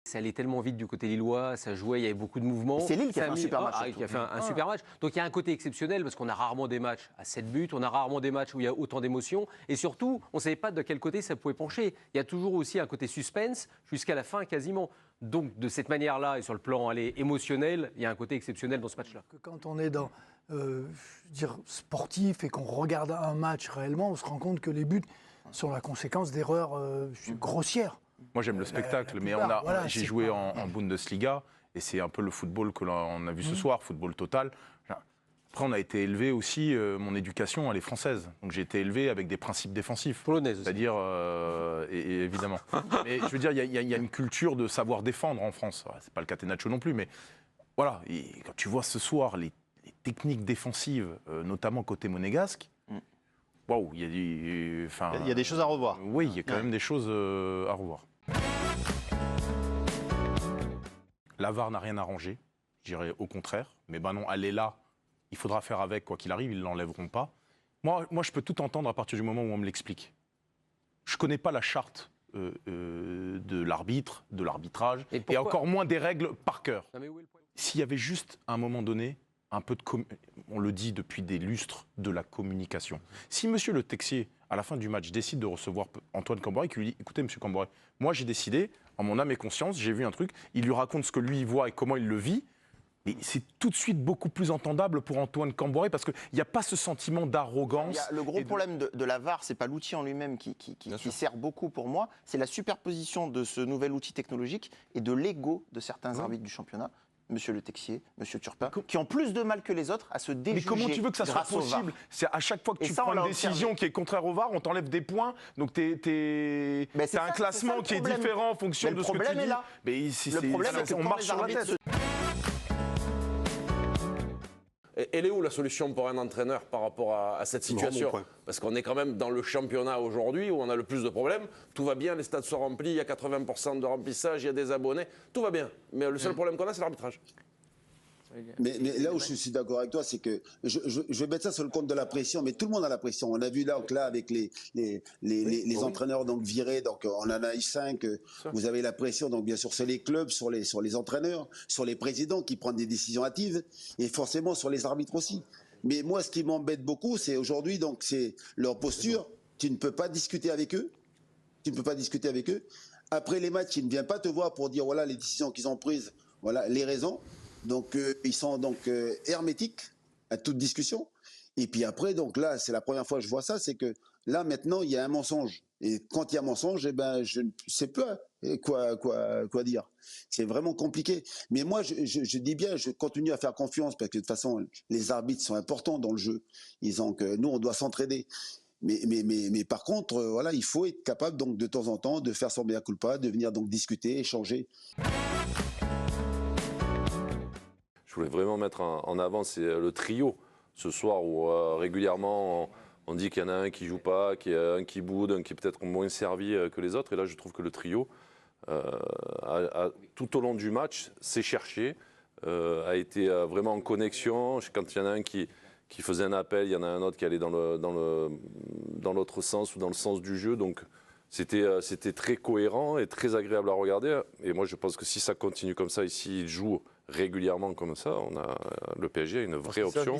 Ça allait tellement vite du côté lillois, ça jouait, il y avait beaucoup de mouvements. C'est Lille qui a fait un super match. Qui a fait un super match. Donc il y a un côté exceptionnel parce qu'on a rarement des matchs à 7 buts, on a rarement des matchs où il y a autant d'émotions. Et surtout, on ne savait pas de quel côté ça pouvait pencher. Il y a toujours aussi un côté suspense jusqu'à la fin quasiment. Donc de cette manière-là et sur le plan émotionnel, il y a un côté exceptionnel dans ce match-là. Quand on est dans sportif et qu'on regarde un match réellement, on se rend compte que les buts sont la conséquence d'erreurs grossières. Moi, j'aime le spectacle, mais j'ai joué en Bundesliga, et c'est un peu le football que l'on a vu ce soir, football total. Après, on a été élevé aussi, mon éducation, elle est française. Donc, j'ai été élevé avec des principes défensifs. Polonaise. C'est-à-dire, et évidemment. Mais je veux dire, il y a une culture de savoir défendre en France. C'est pas le Catenaccio non plus, mais voilà. Et quand tu vois ce soir les techniques défensives, notamment côté monégasque, waouh, il y a des choses à revoir. Oui, il y a quand même des choses à revoir. La VAR n'a rien arrangé, je dirais au contraire. Mais ben non, elle est là, il faudra faire avec, quoi qu'il arrive, ils ne l'enlèveront pas. Moi, je peux tout entendre à partir du moment où on me l'explique. Je ne connais pas la charte de l'arbitre, de l'arbitrage, et encore moins des règles par cœur. S'il y avait juste, à un moment donné, un peu de on le dit depuis des lustres, de la communication. Si monsieur Le Texier, à la fin du match, décide de recevoir Antoine Camboré, qui lui dit « Écoutez, monsieur Camboré, moi j'ai décidé, en mon âme et conscience, j'ai vu un truc », il lui raconte ce que lui voit et comment il le vit, et c'est tout de suite beaucoup plus entendable pour Antoine Camboré, parce qu'il n'y a pas ce sentiment d'arrogance. Le gros problème de la VAR, c'est pas l'outil en lui-même qui sert beaucoup pour moi, c'est la superposition de ce nouvel outil technologique et de l'ego de certains arbitres du championnat. Monsieur Le Texier, Monsieur Turpin, qui ont plus de mal que les autres à se déjuger. Mais comment tu veux que ça soit possible? C'est à chaque fois que tu prends une décision qui est contraire au VAR, on t'enlève des points, donc t'as un classement qui est différent en fonction de ce que tu dis. Le problème est là. Mais le problème, c'est qu'on marche sur la tête. Elle est où la solution pour un entraîneur par rapport à cette situation? Parce qu'on est quand même dans le championnat aujourd'hui où on a le plus de problèmes. Tout va bien, les stades sont remplis, il y a 80% de remplissage, il y a des abonnés, tout va bien. Mais le seul problème qu'on a, c'est l'arbitrage. Mais là où je suis d'accord avec toi, c'est que je vais mettre ça sur le compte de la pression, mais tout le monde a la pression. On a vu là avec les entraîneurs donc virés, donc on en a eu 5. Vous avez la pression, donc bien sûr sur les clubs, sur les entraîneurs, sur les présidents qui prennent des décisions hâtives, et forcément sur les arbitres aussi. Mais moi, ce qui m'embête beaucoup, c'est aujourd'hui, donc c'est leur posture. Tu ne peux pas discuter avec eux. Tu ne peux pas discuter avec eux. Après les matchs, ils ne viennent pas te voir pour dire voilà les décisions qu'ils ont prises, voilà les raisons. Donc ils sont donc hermétiques à toute discussion. Et puis après, donc là, c'est la première fois que je vois ça, c'est que là maintenant il y a un mensonge. Et quand il y a un mensonge, eh ben je ne sais pas quoi dire. C'est vraiment compliqué. Mais moi, je dis bien, je continue à faire confiance parce que de toute façon, les arbitres sont importants dans le jeu. Nous, on doit s'entraider. Mais par contre, voilà, il faut être capable donc de temps en temps de faire son mea culpa, de venir donc discuter, échanger. Je voulais vraiment mettre en avant le trio ce soir où régulièrement on dit qu'il y en a un qui joue pas, qu'il y a un qui boude, un qui est peut-être moins servi que les autres. Et là, je trouve que le trio, tout au long du match, s'est cherché, a été vraiment en connexion. Quand il y en a un qui faisait un appel, il y en a un autre qui allait dans l'autre sens ou dans le sens du jeu. Donc c'était très cohérent et très agréable à regarder. Et moi, je pense que si ça continue comme ça, et s'ils jouent régulièrement comme ça, le PSG a une vraie option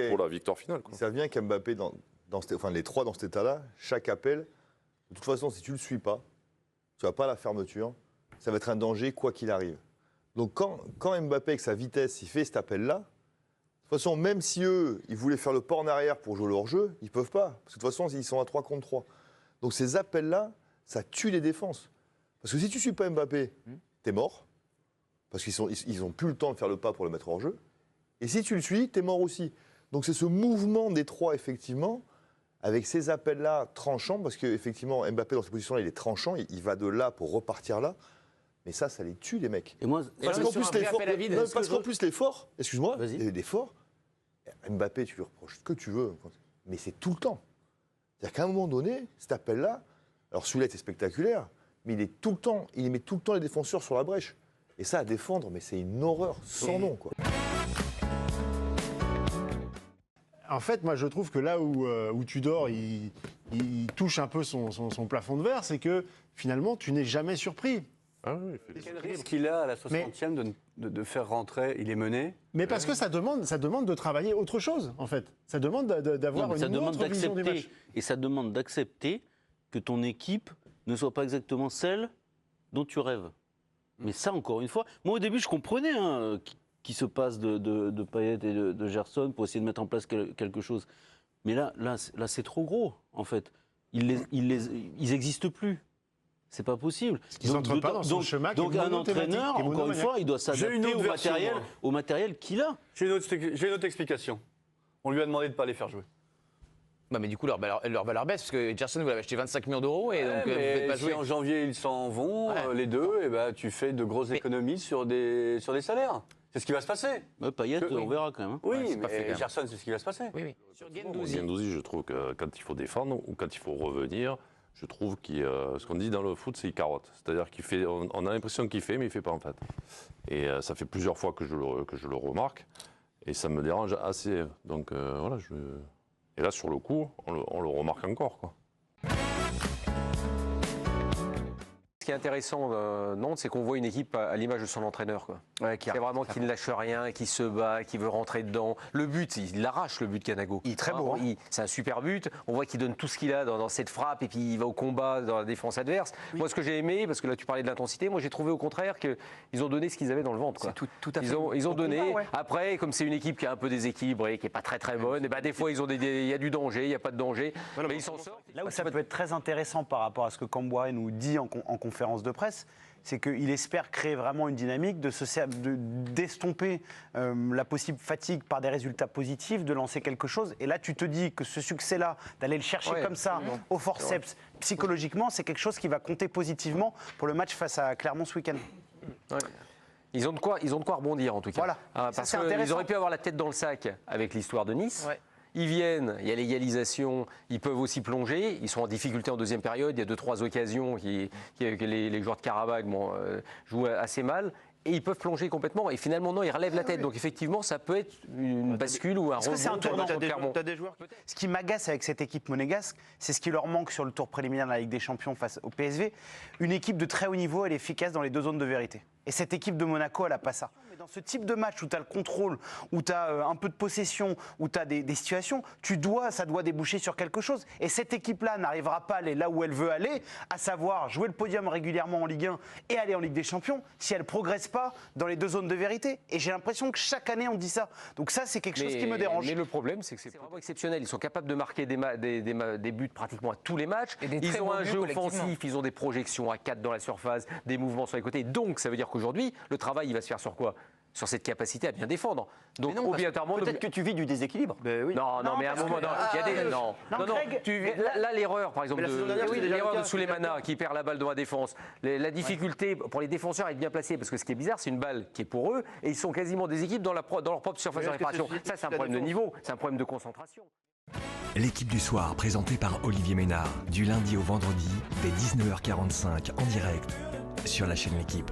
pour la victoire finale. Ils savent bien qu'Mbappé, les trois dans cet état-là, chaque appel, de toute façon, si tu ne le suis pas, tu n'as pas la fermeture, ça va être un danger quoi qu'il arrive. Donc quand Mbappé, avec sa vitesse, il fait cet appel-là, de toute façon, même si eux, ils voulaient faire le pas en arrière pour jouer leur jeu, ils ne peuvent pas. Parce que de toute façon, ils sont à 3 contre 3. Donc ces appels-là, ça tue les défenses. Parce que si tu ne suis pas Mbappé, tu es mort. Parce qu'ils n'ont plus le temps de faire le pas pour le mettre hors jeu. Et si tu le suis, tu es mort aussi. Donc c'est ce mouvement des trois, effectivement, avec ces appels-là tranchants, parce qu'effectivement, Mbappé, dans cette position-là, il est tranchant, il va de là pour repartir là. Mais ça les tue, les mecs. Et moi, parce qu'en plus, l'effort, excuse-moi, l'effort, Mbappé, tu lui reproches ce que tu veux, mais c'est tout le temps. C'est-à-dire qu'à un moment donné, cet appel-là, alors celui-là était spectaculaire, mais il met tout le temps les défenseurs sur la brèche. Et ça, à défendre, mais c'est une horreur sans nom, quoi. En fait, moi, je trouve que là où Tudor, il touche un peu son plafond de verre, c'est que finalement, tu n'es jamais surpris. Ah oui, il fait Quel risque il a à la 60e de faire rentrer, il est mené. Mais parce que ça demande de travailler autre chose, en fait. Ça demande d'avoir une autre vision du match. Et ça demande d'accepter que ton équipe ne soit pas exactement celle dont tu rêves. Mais ça, encore une fois, moi au début je comprenais qui se passe de Payet et de Gerson pour essayer de mettre en place quelque chose. Mais là c'est trop gros, en fait. Ils n'existent plus. C'est pas possible. Ils n'entrent pas dans son chemin. Donc un entraîneur, encore une fois, il doit s'adapter au matériel qu'il a. J'ai une autre explication. On lui a demandé de ne pas les faire jouer. Bah mais du coup, leur valeur baisse, parce que Gerson, vous l'avez acheté 25 millions d'euros, et donc vous ne faites pas jouer. Si en janvier, ils s'en vont, les deux, et ben, tu fais de grosses économies sur des salaires. C'est ce qui va se passer. Payet, on verra quand même. Hein. Oui, mais Gerson, c'est ce qui va se passer. Oui. Sur Guendouzi, je trouve que quand il faut défendre ou quand il faut revenir, je trouve ce qu'on dit dans le foot, c'est qu'il carotte. C'est-à-dire on a l'impression qu'il fait, mais il ne fait pas en fait. Et ça fait plusieurs fois que je le remarque, et ça me dérange assez. Donc voilà, et là, sur le coup, on le remarque encore, quoi. Ce qui est intéressant, Nantes, c'est qu'on voit une équipe à l'image de son entraîneur, quoi. Ouais, c'est vraiment qui ne lâche rien, qui se bat, qui veut rentrer dedans. Le but, il l'arrache, le but Kanago. Il est très beau. C'est un super but. On voit qu'il donne tout ce qu'il a dans cette frappe et puis il va au combat dans la défense adverse. Oui. Moi, ce que j'ai aimé, parce que là, tu parlais de l'intensité, moi, j'ai trouvé au contraire qu'ils ont donné ce qu'ils avaient dans le ventre, quoi. Tout à fait. Ils ont donné. Combat, ouais. Après, comme c'est une équipe qui est un peu déséquilibrée, qui n'est pas très très bonne, et ben, des fois, il y a du danger, il n'y a pas de danger. Mais ils s'en sortent. Là où ça peut être très intéressant par rapport à ce que Camboire nous dit en conférence de presse, c'est qu'il espère créer vraiment une dynamique d'estomper la possible fatigue par des résultats positifs, de lancer quelque chose. Et là, tu te dis que ce succès-là, d'aller le chercher comme ça, au forceps, psychologiquement, c'est quelque chose qui va compter positivement pour le match face à Clermont ce week-end. Ouais. Ils ont de quoi rebondir en tout cas. Voilà. Parce qu'ils auraient pu avoir la tête dans le sac avec l'histoire de Nice. Ouais. Ils viennent, il y a l'égalisation, ils peuvent aussi plonger, ils sont en difficulté en deuxième période, il y a 2-3 occasions que les joueurs de Karabakh jouent assez mal. Et ils peuvent plonger complètement. Et finalement, non, ils relèvent la tête. Donc effectivement, ça peut être une bascule ou un rebond. C'est un tournant. T'as des joueurs. Ce qui m'agace avec cette équipe monégasque, c'est ce qui leur manque sur le tour préliminaire de la Ligue des Champions face au PSV. Une équipe de très haut niveau, elle est efficace dans les deux zones de vérité. Et cette équipe de Monaco, elle n'a pas ça. Mais dans ce type de match où tu as le contrôle, où tu as un peu de possession, où tu as des situations, ça doit déboucher sur quelque chose. Et cette équipe-là n'arrivera pas à aller là où elle veut aller, à savoir jouer le podium régulièrement en Ligue 1 et aller en Ligue des Champions, si elle ne progresse pas dans les deux zones de vérité. Et j'ai l'impression que chaque année, on dit ça. Donc ça, c'est quelque chose qui me dérange. Mais le problème, c'est que c'est vraiment exceptionnel. Ils sont capables de marquer des buts pratiquement à tous les matchs. Ils ont un jeu offensif, ils ont des projections à 4 dans la surface, des mouvements sur les côtés. Donc, ça veut dire qu'aujourd'hui, le travail, il va se faire sur quoi ? Sur cette capacité à bien défendre. Donc, obligatoirement. Peut-être que tu vis du déséquilibre. Oui. Non, mais à un moment, il y a des. Non. Là, l'erreur, par exemple, l'erreur de Souleymana qui perd la balle dans la défense. La difficulté pour les défenseurs à être bien placés, parce que ce qui est bizarre, c'est une balle qui est pour eux, et ils sont quasiment des équipes dans leur propre surface de réparation. Ça, c'est un problème de niveau, c'est un problème de concentration. L'équipe du soir, présentée par Olivier Ménard, du lundi au vendredi, dès 19h45 en direct sur la chaîne L'Équipe.